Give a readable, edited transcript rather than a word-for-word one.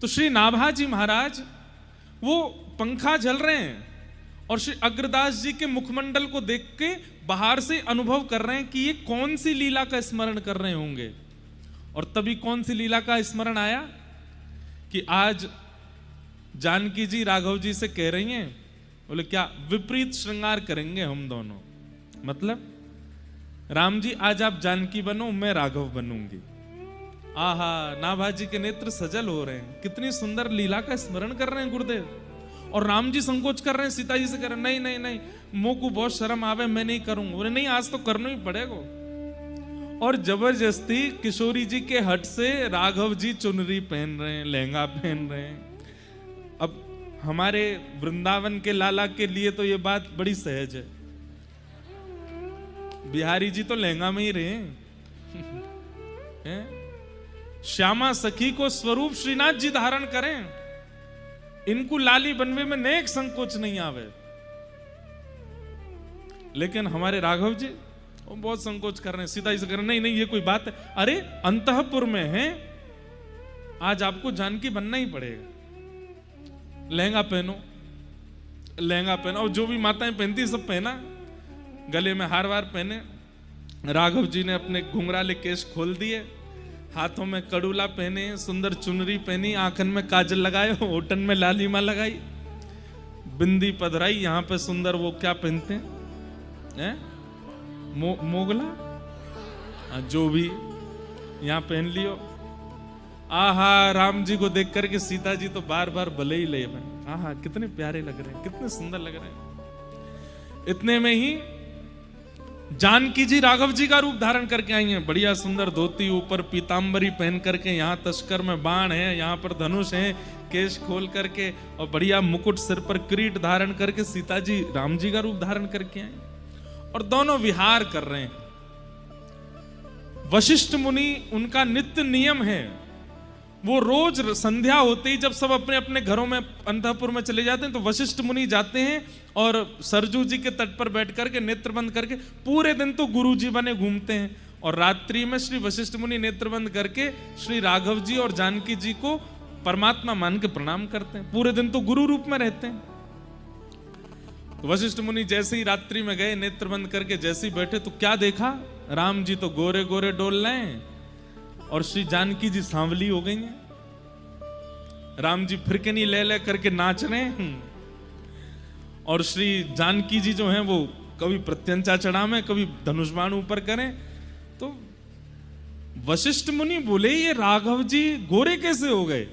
तो श्री नाभाजी महाराज वो पंखा झल रहे हैं और श्री अग्रदास जी के मुखमंडल को देख के बाहर से अनुभव कर रहे हैं कि ये कौन सी लीला का स्मरण कर रहे होंगे। और तभी कौन सी लीला का स्मरण आया कि आज जानकी जी राघव जी से कह रही हैं, बोले क्या विपरीत श्रृंगार करेंगे हम दोनों, मतलब राम जी आज आप जानकी बनो, मैं राघव बनूंगी। आहा, नाभाजी के नेत्र सजल हो रहे हैं, कितनी सुंदर लीला का स्मरण कर रहे हैं गुरुदेव। और राम जी संकोच कर रहे हैं, सीता जी से कह रहे हैं नहीं नहीं नहीं, मुंह को बहुत शर्म आवे, मैं नहीं करूंगा। बोले नहीं, आज तो करना ही पड़ेगा। और जबरदस्ती किशोरी जी के हट से राघव जी चुनरी पहन रहे हैं, लहंगा पहन रहे हैं। अब हमारे वृंदावन के लाला के लिए तो ये बात बड़ी सहज है, बिहारी जी तो लहंगा में ही रहे हैं। श्यामा सखी को स्वरूप श्रीनाथ जी धारण करें, इनको लाली बनवे में नेक संकोच नहीं आवे। लेकिन हमारे राघव जी वो बहुत संकोच कर रहे हैं, सीधा इसे कर रहे हैं, नहीं नहीं ये कोई बात है, अरे अंतःपुर में है, आज आपको जानकी बनना ही पड़ेगा। लहंगा पहनो, लहंगा पहनो, और जो भी माताएं पहनती सब पहना, गले में हार वार पहने। राघव जी ने अपने घुंघराले केश खोल दिए, हाथों में कड़ूला पहने, सुंदर चुनरी पहनी, आंखन में काजल लगाए, होठन में लालिमा लगाई, बिंदी पधराई, यहाँ पे सुंदर वो क्या पहनते हैं, मोगला, जो भी यहाँ पहन लियो। आहा, राम जी को देख करके सीता जी तो बार बार भले ही ले, आहा कितने प्यारे लग रहे हैं, कितने सुंदर लग रहे हैं। इतने में ही जानकी जी राघव जी का रूप धारण करके आई हैं, बढ़िया सुंदर धोती, ऊपर पीतांबरी पहन करके, यहाँ तस्कर में बाण है, यहाँ पर धनुष है, केश खोल करके, और बढ़िया मुकुट सिर पर किरीट धारण करके सीता जी राम जी का रूप धारण करके आई, और दोनों विहार कर रहे हैं। वशिष्ठ मुनि, उनका नित्य नियम है, वो रोज संध्या होते ही जब सब अपने अपने घरों में अंतःपुर में चले जाते हैं, तो वशिष्ठ मुनि जाते हैं और सरजू जी के तट पर बैठ करके नेत्र बंद करके पूरे दिन तो गुरु जी बने घूमते हैं, और रात्रि में श्री वशिष्ठ मुनि नेत्र बंद करके श्री राघव जी और जानकी जी को परमात्मा मान के प्रणाम करते हैं, पूरे दिन तो गुरु रूप में रहते हैं। तो वशिष्ठ मुनि जैसे ही रात्रि में गए, नेत्र बंद करके जैसे ही बैठे, तो क्या देखा, राम जी तो गोरे गोरे डोल रहे हैं और श्री जानकी जी सांवली हो गई हैं। राम जी फिरकनी ले ले करके नाच रहे हैं, और श्री जानकी जी जो हैं वो कभी प्रत्यंचा चढ़ा में, कभी धनुष बाण ऊपर करें। तो वशिष्ठ मुनि बोले ये राघव जी गोरे कैसे हो गए?